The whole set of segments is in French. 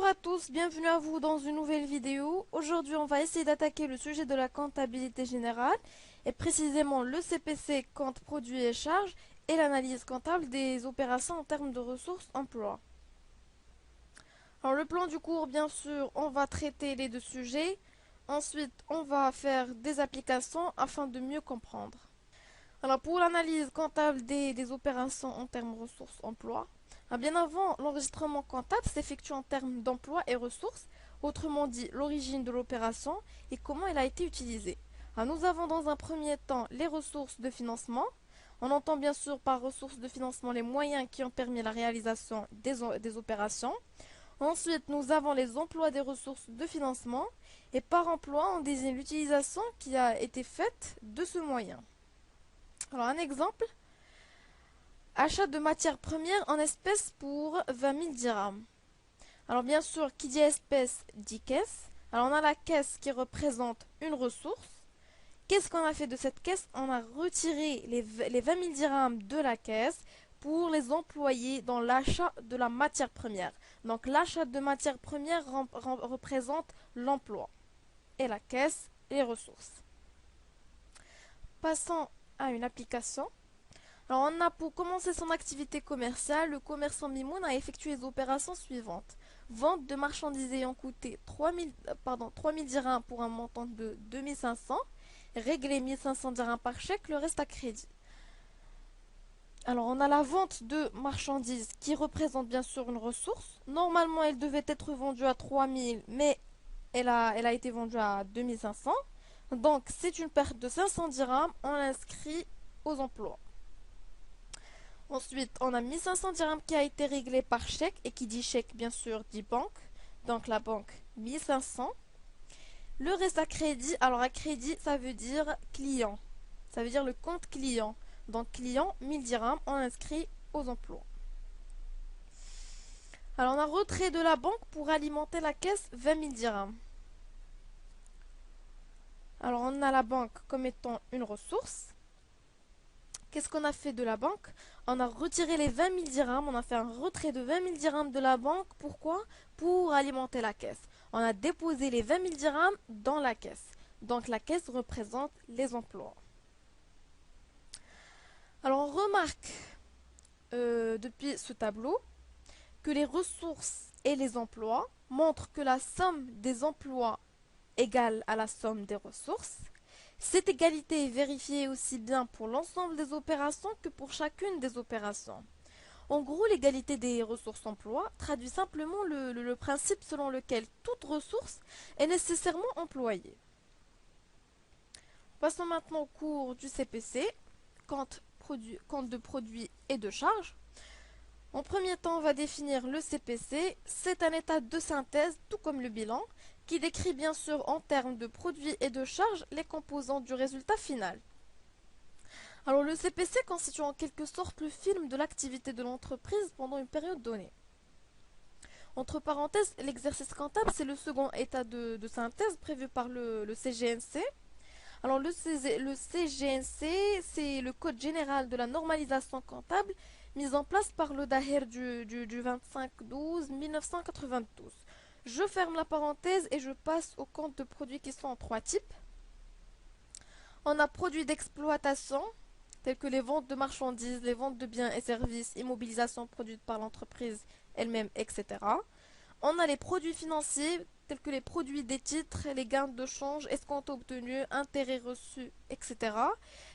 à tous, bienvenue à vous dans une nouvelle vidéo. Aujourd'hui, on va essayer d'attaquer le sujet de la comptabilité générale et précisément le CPC, compte produits et charges, et l'analyse comptable des opérations en termes de ressources emploi. Alors le plan du cours, bien sûr, on va traiter les deux sujets. Ensuite, on va faire des applications afin de mieux comprendre. Alors pour l'analyse comptable des opérations en termes ressources emploi, bien avant, l'enregistrement comptable s'effectue en termes d'emploi et ressources, autrement dit l'origine de l'opération et comment elle a été utilisée. Nous avons dans un premier temps les ressources de financement. On entend bien sûr par ressources de financement les moyens qui ont permis la réalisation des opérations. Ensuite, nous avons les emplois des ressources de financement et par emploi, on désigne l'utilisation qui a été faite de ce moyen. Alors un exemple, achat de matières premières en espèces pour 20 000 dirhams. Alors bien sûr, qui dit espèce dit caisse. Alors on a la caisse qui représente une ressource. Qu'est-ce qu'on a fait de cette caisse? On a retiré les 20 000 dirhams de la caisse pour les employer dans l'achat de la matière première. Donc l'achat de matière première représente l'emploi et la caisse les ressources. Passons à une application. Alors on a pour commencer son activité commerciale, le commerçant Mimoun a effectué les opérations suivantes. Vente de marchandises ayant coûté 3 000 dirhams pour un montant de 2 500, réglé 1 500 dirhams par chèque, le reste à crédit. Alors on a la vente de marchandises qui représente bien sûr une ressource. Normalement elle devait être vendue à 3 000 mais elle a été vendue à 2 500. Donc c'est une perte de 500 dirhams, on l'inscrit aux emplois. Ensuite, on a 1 500 dirhams qui a été réglé par chèque, et qui dit chèque, bien sûr, dit banque. Donc la banque, 1 500. Le reste à crédit, alors à crédit, ça veut dire client. Ça veut dire le compte client. Donc client, 1000 dirhams, on inscrit aux emplois. Alors on a retrait de la banque pour alimenter la caisse, 20 000 dirhams. Alors on a la banque comme étant une ressource. Qu'est-ce qu'on a fait de la banque? On a retiré les 20 000 dirhams, on a fait un retrait de 20 000 dirhams de la banque. Pourquoi? Pour alimenter la caisse. On a déposé les 20 000 dirhams dans la caisse. Donc la caisse représente les emplois. Alors on remarque depuis ce tableau que les ressources et les emplois montrent que la somme des emplois égale à la somme des ressources. Cette égalité est vérifiée aussi bien pour l'ensemble des opérations que pour chacune des opérations. En gros, l'égalité des ressources emploi traduit simplement le principe selon lequel toute ressource est nécessairement employée. Passons maintenant au cours du CPC, compte de produits et de charges. En premier temps, on va définir le CPC. C'est un état de synthèse, tout comme le bilan, qui décrit bien sûr en termes de produits et de charges les composants du résultat final. Alors le CPC constitue en quelque sorte le film de l'activité de l'entreprise pendant une période donnée. Entre parenthèses, l'exercice comptable, c'est le second état de synthèse prévu par le CGNC. Alors le CGNC, c'est le Code général de la normalisation comptable mis en place par le DAHER du 25/12/1992. Je ferme la parenthèse et je passe aux comptes de produits qui sont en trois types. On a produits d'exploitation, tels que les ventes de marchandises, les ventes de biens et services, immobilisations produites par l'entreprise elle-même, etc. On a les produits financiers, tels que les produits des titres, les gains de change, escomptes obtenus, intérêts reçus, etc.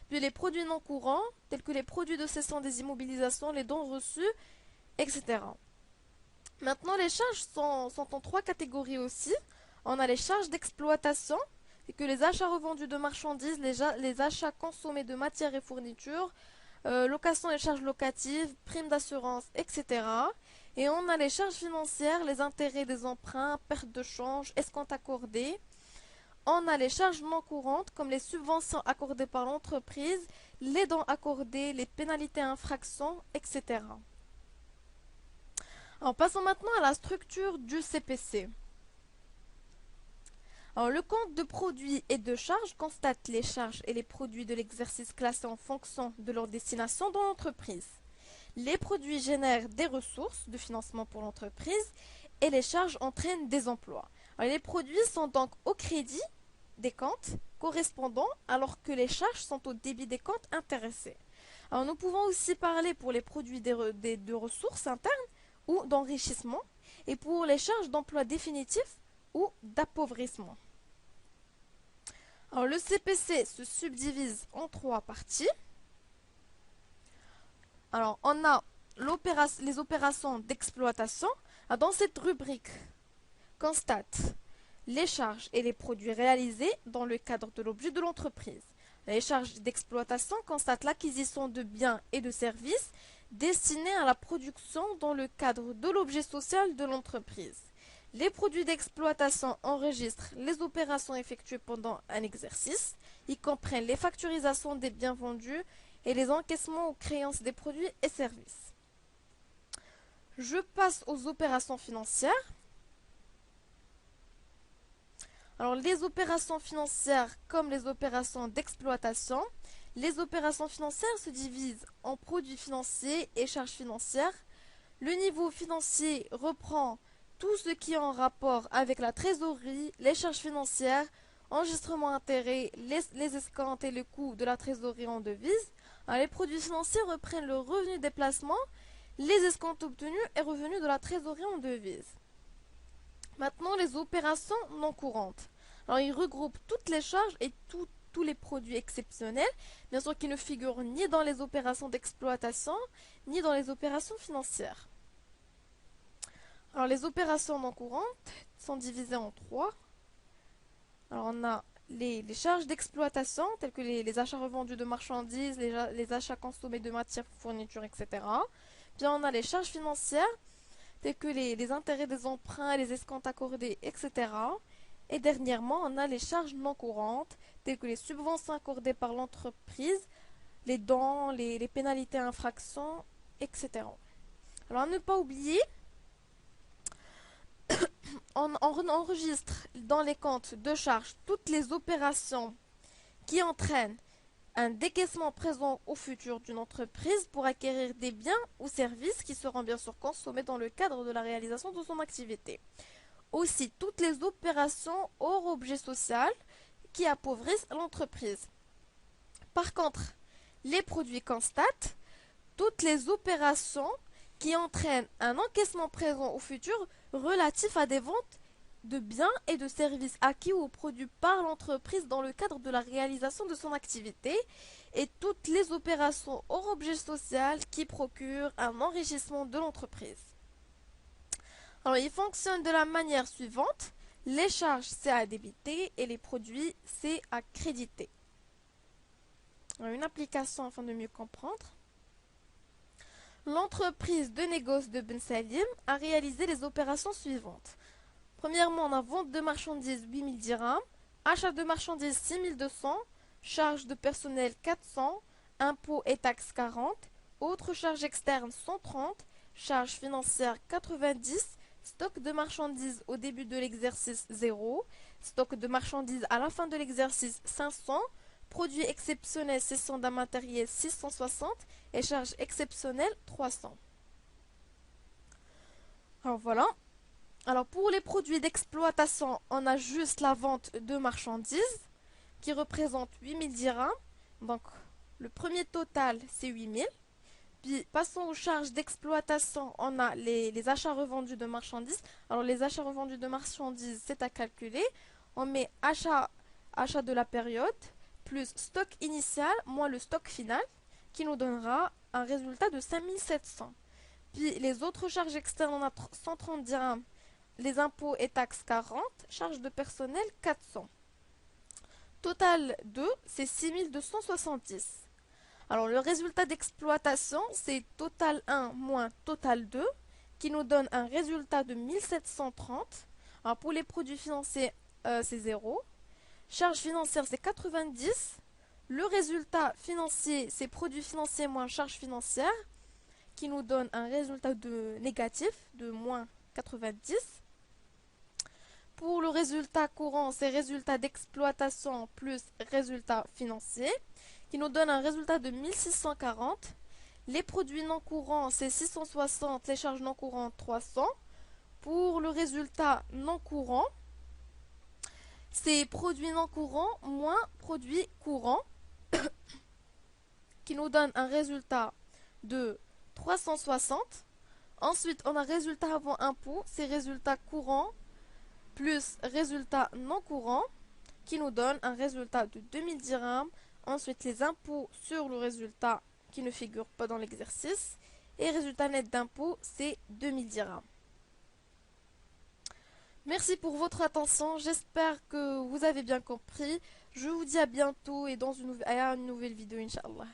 Puis les produits non courants, tels que les produits de cession des immobilisations, les dons reçus, etc. Maintenant, les charges sont en trois catégories aussi. On a les charges d'exploitation, c'est que les achats revendus de marchandises, les achats consommés de matières et fournitures, location et charges locatives, primes d'assurance, etc. Et on a les charges financières, les intérêts des emprunts, pertes de change, escomptes accordés. On a les charges non courantes, comme les subventions accordées par l'entreprise, les dons accordés, les pénalités à infraction, etc. Alors passons maintenant à la structure du CPC. Alors, le compte de produits et de charges constate les charges et les produits de l'exercice classés en fonction de leur destination dans l'entreprise. Les produits génèrent des ressources de financement pour l'entreprise et les charges entraînent des emplois. Alors, les produits sont donc au crédit des comptes correspondants alors que les charges sont au débit des comptes intéressés. Alors, nous pouvons aussi parler pour les produits de ressources internes ou d'enrichissement et pour les charges d'emploi définitif ou d'appauvrissement. Alors, le CPC se subdivise en trois parties. Alors, on a les opérations d'exploitation. Dans cette rubrique, constate les charges et les produits réalisés dans le cadre de l'objet de l'entreprise. Les charges d'exploitation constatent l'acquisition de biens et de services destinés à la production dans le cadre de l'objet social de l'entreprise. Les produits d'exploitation enregistrent les opérations effectuées pendant un exercice. Ils comprennent les facturisations des biens vendus et les encaissements aux créances des produits et services. Je passe aux opérations financières. Alors, les opérations financières comme les opérations d'exploitation, les opérations financières se divisent en produits financiers et charges financières. Le niveau financier reprend tout ce qui est en rapport avec la trésorerie, les charges financières, enregistrement intérêt, les escomptes et le coût de la trésorerie en devise. Alors, les produits financiers reprennent le revenu des placements, les escomptes obtenus et revenus de la trésorerie en devise. Maintenant, les opérations non courantes. Alors, ils regroupent toutes les charges et tous les produits exceptionnels, bien sûr qui ne figurent ni dans les opérations d'exploitation, ni dans les opérations financières. Alors, les opérations non courantes sont divisées en trois. Alors, on a les charges d'exploitation, telles que les achats revendus de marchandises, les achats consommés de matières, fournitures, etc. Puis, on a les charges financières, tels que les intérêts des emprunts, les escomptes accordés, etc. Et dernièrement, on a les charges non courantes, telles que les subventions accordées par l'entreprise, les dons, les pénalités à infraction, etc. Alors, à ne pas oublier, on enregistre dans les comptes de charges toutes les opérations qui entraînent un décaissement présent au futur d'une entreprise pour acquérir des biens ou services qui seront bien sûr consommés dans le cadre de la réalisation de son activité. Aussi, toutes les opérations hors objet social qui appauvrissent l'entreprise. Par contre, les produits constatent toutes les opérations qui entraînent un encaissement présent au futur relatif à des ventes de biens et de services acquis ou produits par l'entreprise dans le cadre de la réalisation de son activité et toutes les opérations hors objet social qui procurent un enrichissement de l'entreprise. Alors, il fonctionne de la manière suivante. Les charges, c'est à débiter et les produits, c'est à créditer. Alors, une application afin de mieux comprendre. L'entreprise de négoce de Ben Salim a réalisé les opérations suivantes. Premièrement, on a vente de marchandises 8000 dirhams, achat de marchandises 6200, charges de personnel 400, impôts et taxes 40, autres charges externes 130, charges financières 90, stock de marchandises au début de l'exercice 0, stock de marchandises à la fin de l'exercice 500, produits exceptionnels cession d'un matériel 660 et charges exceptionnelles 300. Alors voilà. Alors pour les produits d'exploitation, on a juste la vente de marchandises qui représente 8000 dirhams. Donc le premier total c'est 8000. Puis passons aux charges d'exploitation, on a les achats revendus de marchandises. Alors les achats revendus de marchandises c'est à calculer. On met achat de la période plus stock initial moins le stock final qui nous donnera un résultat de 5700. Puis les autres charges externes, on a 130 dirhams. Les impôts et taxes 40, charges de personnel 400. Total 2, c'est 6270. Alors le résultat d'exploitation, c'est total 1 moins total 2, qui nous donne un résultat de 1730. Alors pour les produits financiers, c'est 0. Charges financières, c'est 90. Le résultat financier, c'est produits financiers moins charges financières, qui nous donne un résultat de négatif de moins 90. Pour le résultat courant, c'est résultat d'exploitation plus résultat financier, qui nous donne un résultat de 1640. Les produits non courants, c'est 660, les charges non courantes 300. Pour le résultat non courant, c'est produit non courant moins produit courant qui nous donne un résultat de 360. Ensuite, on a résultat avant impôt, c'est résultat courant plus résultat non courant qui nous donne un résultat de 2000 dirhams. Ensuite, les impôts sur le résultat qui ne figure pas dans l'exercice. Et résultat net d'impôt, c'est 2000 dirhams. Merci pour votre attention. J'espère que vous avez bien compris. Je vous dis à bientôt et à une nouvelle vidéo, Inch'Allah.